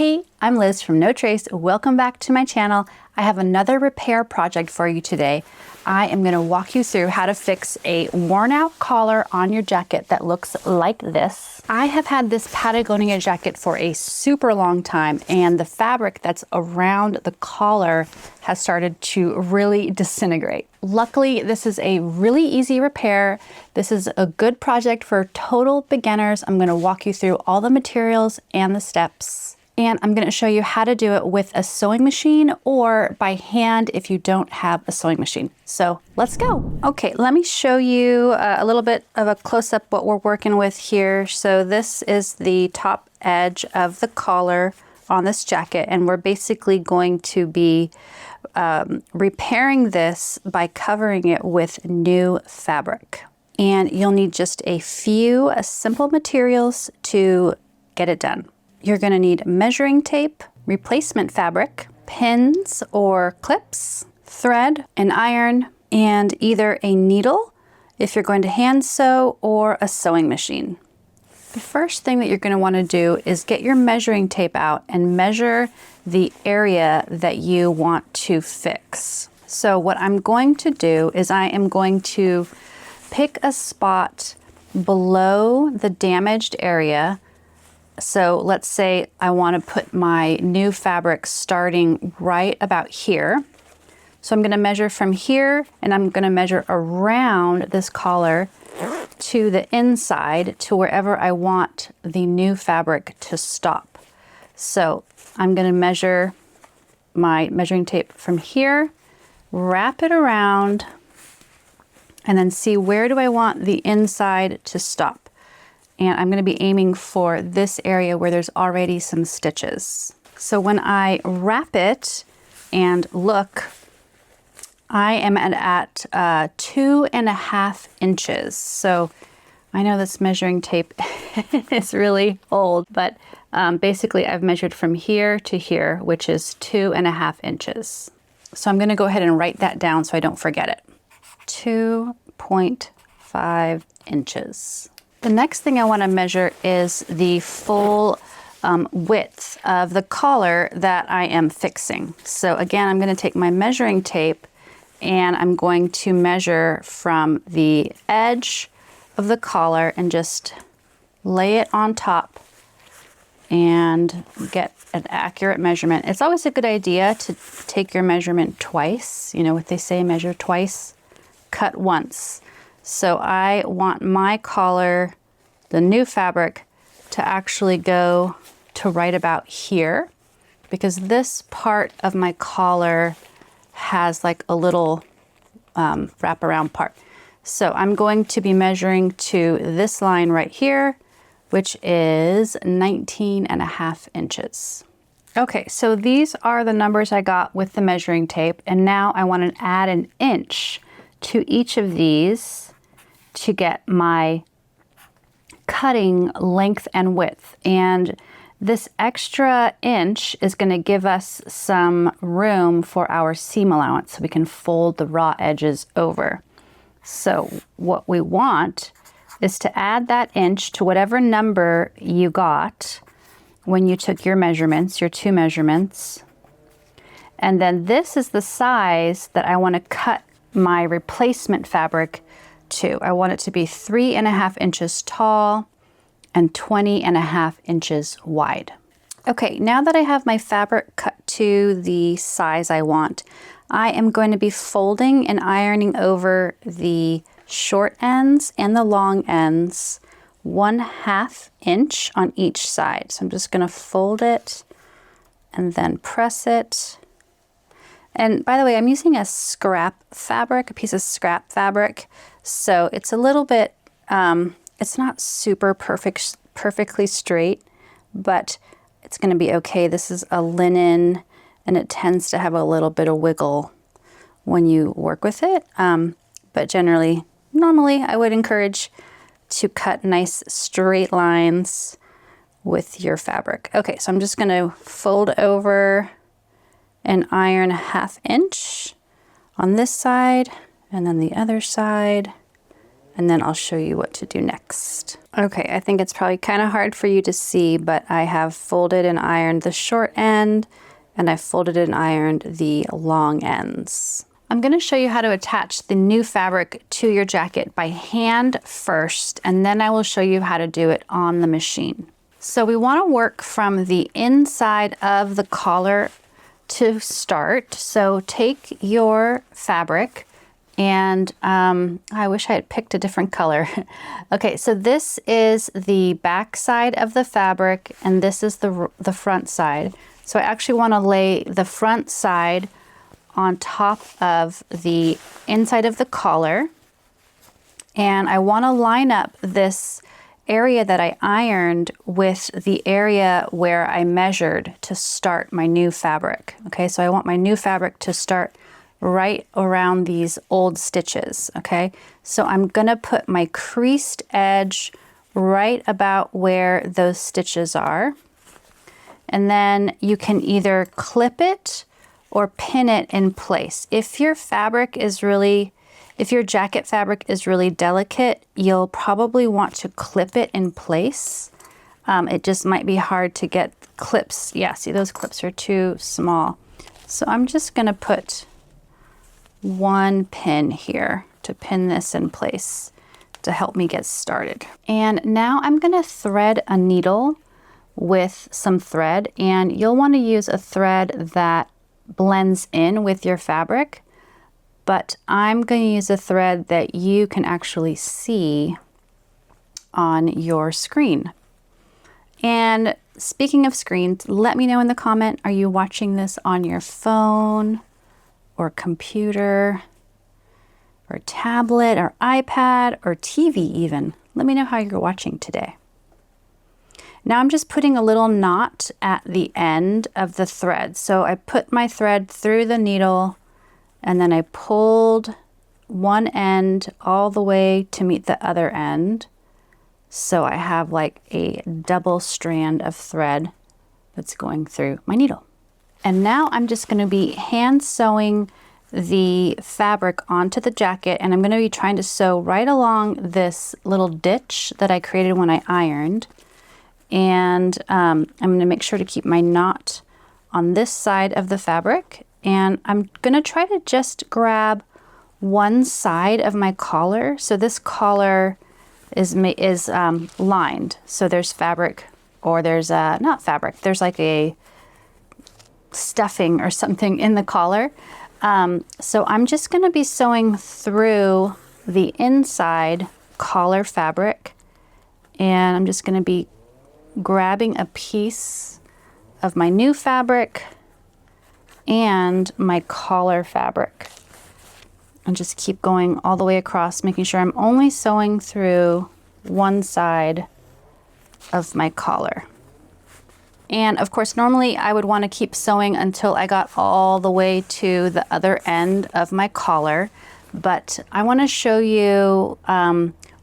Hey, I'm Liz from No Trace. Welcome back to my channel. I have another repair project for you today. I am going to walk you through how to fix a worn out collar on your jacket that looks like this. I have had this Patagonia jacket for a super long time, and the fabric that's around the collar has started to really disintegrate. Luckily, this is a really easy repair. This is a good project for total beginners. I'm going to walk you through all the materials and the steps. And I'm going to show you how to do it with a sewing machine or by hand if you don't have a sewing machine. So let's go. Okay, let me show you a little bit of a close-up what we're working with here. So this is the top edge of the collar on this jacket, and we're basically going to be repairing this by covering it with new fabric. And you'll need just a few simple materials to get it done. You're going to need measuring tape, replacement fabric, pins or clips, thread, an iron, and either a needle if you're going to hand sew or a sewing machine. The first thing that you're going to want to do is get your measuring tape out and measure the area that you want to fix. So what I'm going to do is I am going to pick a spot below the damaged area. So let's say I want to put my new fabric starting right about here. So I'm going to measure from here, and I'm going to measure around this collar to the inside to wherever I want the new fabric to stop. So I'm going to measure my measuring tape from here, wrap it around, and then see where do I want the inside to stop. And I'm going to be aiming for this area where there's already some stitches. So when I wrap it and look, I am at 2.5 inches. So I know this measuring tape is really old, but basically I've measured from here to here, which is 2.5 inches. So I'm going to go ahead and write that down so I don't forget it. 2.5 inches. The next thing I want to measure is the full width of the collar that I am fixing. So again, I'm going to take my measuring tape and I'm going to measure from the edge of the collar and just lay it on top and get an accurate measurement. It's always a good idea to take your measurement twice. You know what they say, measure twice, cut once. So I want my collar, the new fabric, to actually go to right about here, because this part of my collar has like a little wraparound part. So I'm going to be measuring to this line right here, which is 19.5 inches. Okay, so these are the numbers I got with the measuring tape, and now I want to add an inch to each of these to get my cutting length and width. And this extra inch is going to give us some room for our seam allowance so we can fold the raw edges over. So what we want is to add that inch to whatever number you got when you took your measurements, your two measurements. And then this is the size that I want to cut my replacement fabric to. I want it to be 3.5 inches tall and 20.5 inches wide. Okay, now that I have my fabric cut to the size I want, I am going to be folding and ironing over the short ends and the long ends 1/2 inch on each side. So I'm just going to fold it and then press it. And by the way, I'm using a scrap fabric, a piece of scrap fabric. So it's a little bit, it's not super perfectly straight, but it's going to be okay. This is a linen, and it tends to have a little bit of wiggle when you work with it. But normally I would encourage to cut nice straight lines with your fabric. Okay, so I'm just going to fold over and iron 1/2 inch on this side, and then the other side, and then I'll show you what to do next. Okay, I think it's probably kind of hard for you to see, but I have folded and ironed the short end, and I folded and ironed the long ends. I'm going to show you how to attach the new fabric to your jacket by hand first, and then I will show you how to do it on the machine. So we want to work from the inside of the collar to start. So take your fabric, and I wish I had picked a different color. Okay, so this is the back side of the fabric, and this is the front side. So I actually want to lay the front side on top of the inside of the collar, and I want to line up this area that I ironed with the area where I measured to start my new fabric. Okay, so I want my new fabric to start right around these old stitches. Okay, so I'm gonna put my creased edge right about where those stitches are, and then you can either clip it or pin it in place. If your jacket fabric is really delicate, you'll probably want to clip it in place. It just might be hard to get clips. Yeah, see, those clips are too small. So I'm just gonna put one pin here to pin this in place to help me get started. And now I'm gonna thread a needle with some thread, and you'll wanna use a thread that blends in with your fabric, but I'm going to use a thread that you can actually see on your screen. And speaking of screens, let me know in the comment, are you watching this on your phone or computer or tablet or iPad or TV even? Let me know how you're watching today. Now I'm just putting a little knot at the end of the thread. So I put my thread through the needle, and then I pulled one end all the way to meet the other end. So I have like a double strand of thread that's going through my needle. And now I'm just going to be hand sewing the fabric onto the jacket, and I'm going to be trying to sew right along this little ditch that I created when I ironed. And I'm going to make sure to keep my knot on this side of the fabric, and I'm going to try to just grab one side of my collar. So this collar is lined, so there's fabric, or there's not fabric, there's like a stuffing or something in the collar. So I'm just going to be sewing through the inside collar fabric, and I'm just going to be grabbing a piece of my new fabric and my collar fabric, and just keep going all the way across, making sure I'm only sewing through one side of my collar. And of course, normally I would want to keep sewing until I got all the way to the other end of my collar, but I want to show you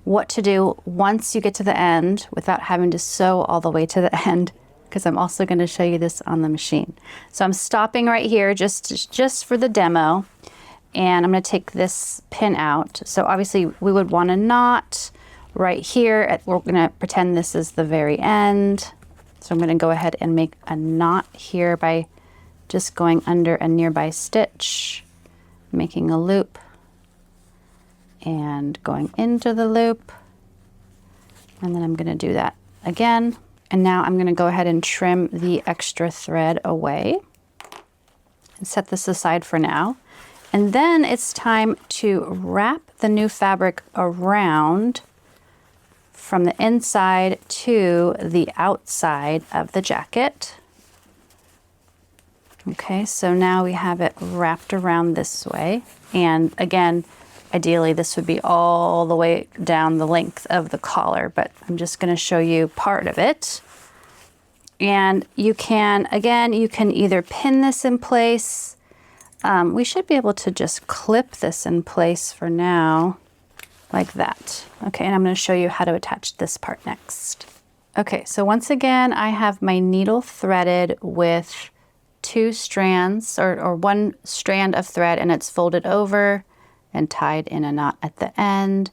what to do once you get to the end without having to sew all the way to the end, because I'm also going to show you this on the machine. So I'm stopping right here just for the demo, and I'm going to take this pin out. So obviously we would want a knot right here. We're going to pretend this is the very end. So I'm going to go ahead and make a knot here by just going under a nearby stitch, making a loop, and going into the loop, and then I'm going to do that again. And now I'm going to go ahead and trim the extra thread away and set this aside for now. And then it's time to wrap the new fabric around from the inside to the outside of the jacket. Okay, so now we have it wrapped around this way, and again, ideally, this would be all the way down the length of the collar, but I'm just going to show you part of it. And you can either pin this in place. We should be able to just clip this in place for now, like that. Okay, and I'm going to show you how to attach this part next. Okay, so once again, I have my needle threaded with two strands, or one strand of thread, and it's folded over and tied in a knot at the end.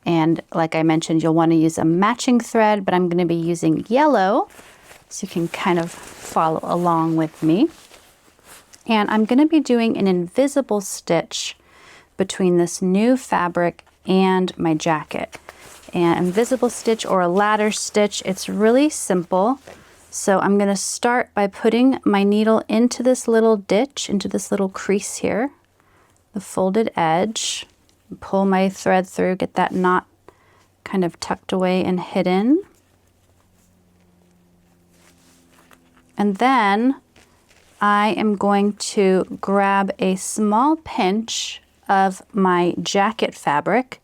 And like I mentioned, you'll want to use a matching thread, but I'm going to be using yellow, so you can kind of follow along with me. And I'm going to be doing an invisible stitch between this new fabric and my jacket. And invisible stitch or a ladder stitch, it's really simple. So I'm going to start by putting my needle into this little ditch, into this little crease here, the folded edge, pull my thread through, get that knot kind of tucked away and hidden. And then I am going to grab a small pinch of my jacket fabric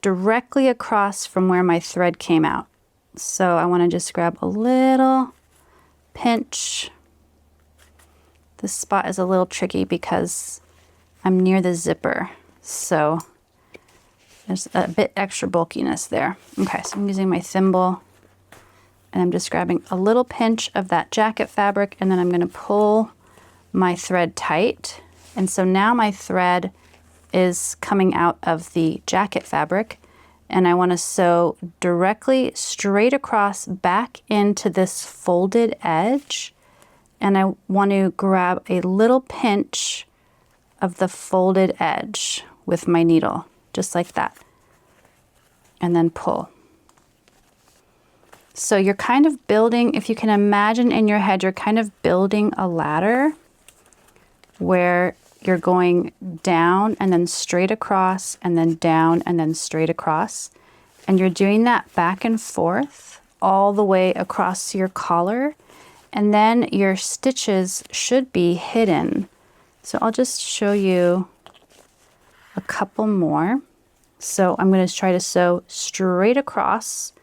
directly across from where my thread came out. So I want to just grab a little pinch. This spot is a little tricky because I'm near the zipper, so there's a bit extra bulkiness there. Okay, so I'm using my thimble and I'm just grabbing a little pinch of that jacket fabric, and then I'm going to pull my thread tight. And so now my thread is coming out of the jacket fabric, and I want to sew directly straight across back into this folded edge, and I want to grab a little pinch of the folded edge with my needle, just like that, and then pull. So you're kind of building, if you can imagine in your head, you're kind of building a ladder where you're going down and then straight across and then down and then straight across. And you're doing that back and forth all the way across your collar. And then your stitches should be hidden. So I'll just show you a couple more. So I'm going to try to sew straight across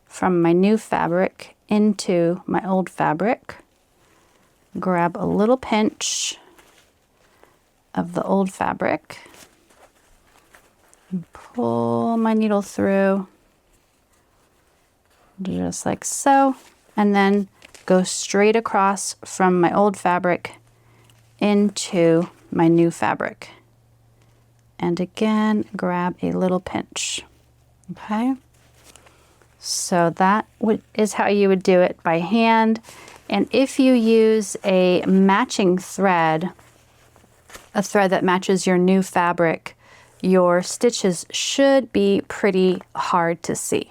from my new fabric into my old fabric. Grab a little pinch of the old fabric and pull my needle through just like so, and then go straight across from my old fabric into my new fabric. And again, grab a little pinch. Okay, so that is how you would do it by hand. And if you use a matching thread, a thread that matches your new fabric, your stitches should be pretty hard to see.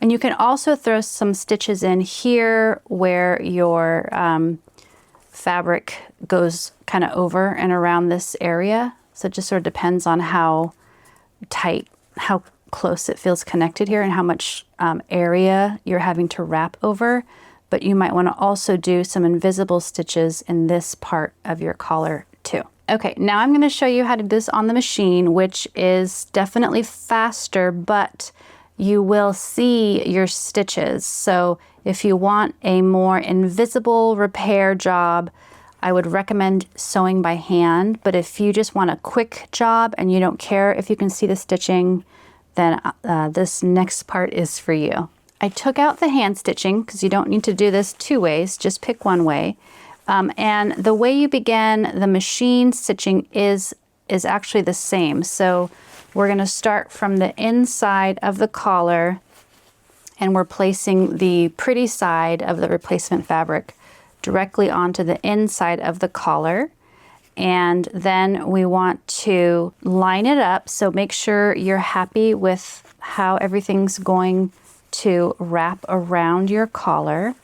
And you can also throw some stitches in here where your fabric goes kind of over and around this area. So it just sort of depends on how tight, how close it feels connected here, and how much area you're having to wrap over. But you might want to also do some invisible stitches in this part of your collar too. Okay, now I'm going to show you how to do this on the machine, which is definitely faster, but you will see your stitches. So if you want a more invisible repair job, I would recommend sewing by hand. But if you just want a quick job and you don't care if you can see the stitching, then this next part is for you. I took out the hand stitching because you don't need to do this two ways, just pick one way. And the way you begin the machine stitching is actually the same. So we're going to start from the inside of the collar, and we're placing the pretty side of the replacement fabric directly onto the inside of the collar. And then we want to line it up. So make sure you're happy with how everything's going to wrap around your collar.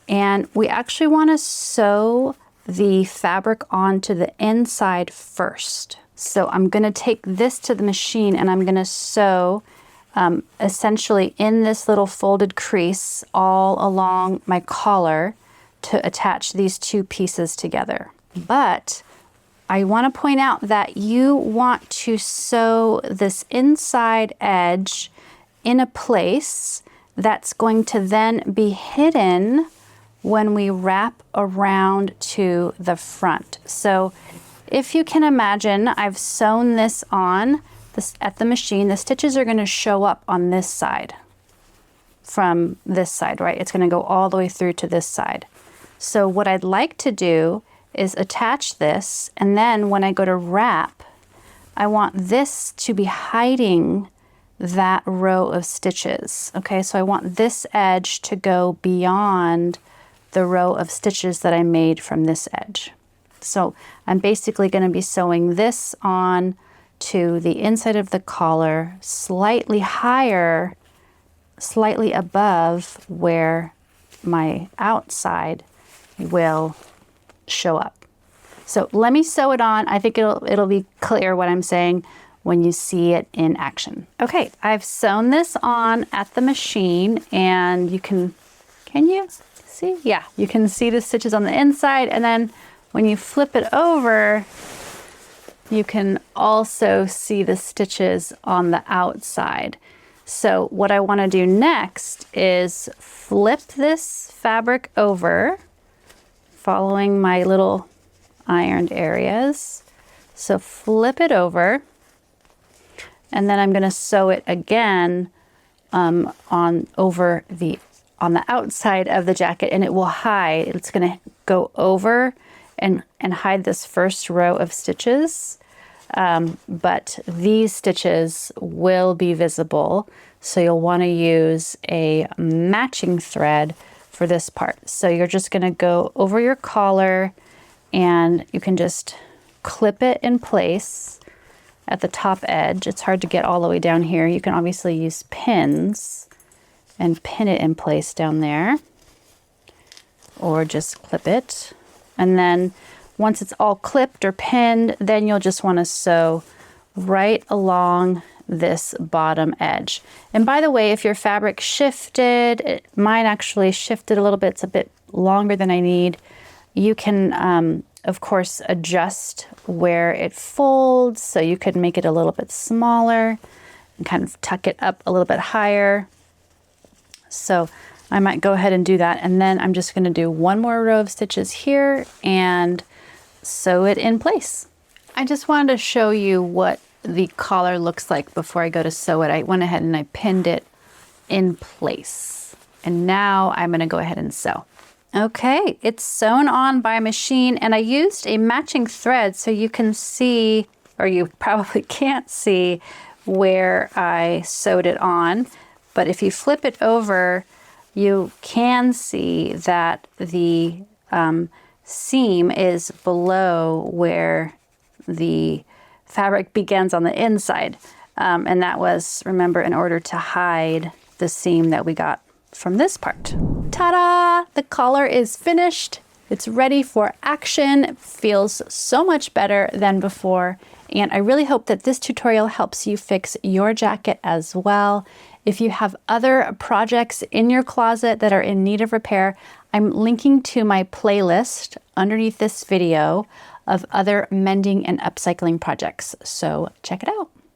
And we actually want to sew the fabric onto the inside first. So I'm going to take this to the machine and I'm going to sew essentially in this little folded crease all along my collar to attach these two pieces together. But I want to point out that you want to sew this inside edge in a place that's going to then be hidden when we wrap around to the front. So if you can imagine, I've sewn this on at the machine. The stitches are going to show up on this side from this side, right? It's going to go all the way through to this side. So what I'd like to do is attach this, and then when I go to wrap, I want this to be hiding that row of stitches. Okay, so I want this edge to go beyond the row of stitches that I made from this edge. So I'm basically going to be sewing this on to the inside of the collar, slightly higher, slightly above where my outside will show up. So let me sew it on. I think it'll be clear what I'm saying when you see it in action. Okay, I've sewn this on at the machine, and can you see? Yeah, you can see the stitches on the inside, and then when you flip it over, you can also see the stitches on the outside. So what I want to do next is flip this fabric over, following my little ironed areas. So flip it over, and then I'm going to sew it again on the outside of the jacket, and it will hide. It's going to go over and hide this first row of stitches, but these stitches will be visible, so you'll want to use a matching thread for this part. So you're just going to go over your collar, and you can just clip it in place at the top edge. It's hard to get all the way down here. You can obviously use pins and pin it in place down there, or just clip it. And then once it's all clipped or pinned, then you'll just want to sew right along this bottom edge. And by the way, if your fabric shifted, mine actually shifted a little bit, it's a bit longer than I need, you can of course adjust where it folds, so you could make it a little bit smaller and kind of tuck it up a little bit higher. So I might go ahead and do that, and then I'm just going to do one more row of stitches here and sew it in place. I just wanted to show you what the collar looks like before I go to sew it. I went ahead and I pinned it in place, and now I'm going to go ahead and sew. Okay, it's sewn on by machine, and I used a matching thread so you can see, or you probably can't see, where I sewed it on. But if you flip it over, you can see that the seam is below where the fabric begins on the inside. And that was, remember, in order to hide the seam that we got from this part. Ta-da! The collar is finished. It's ready for action. It feels so much better than before. And I really hope that this tutorial helps you fix your jacket as well. If you have other projects in your closet that are in need of repair, I'm linking to my playlist underneath this video of other mending and upcycling projects. So check it out.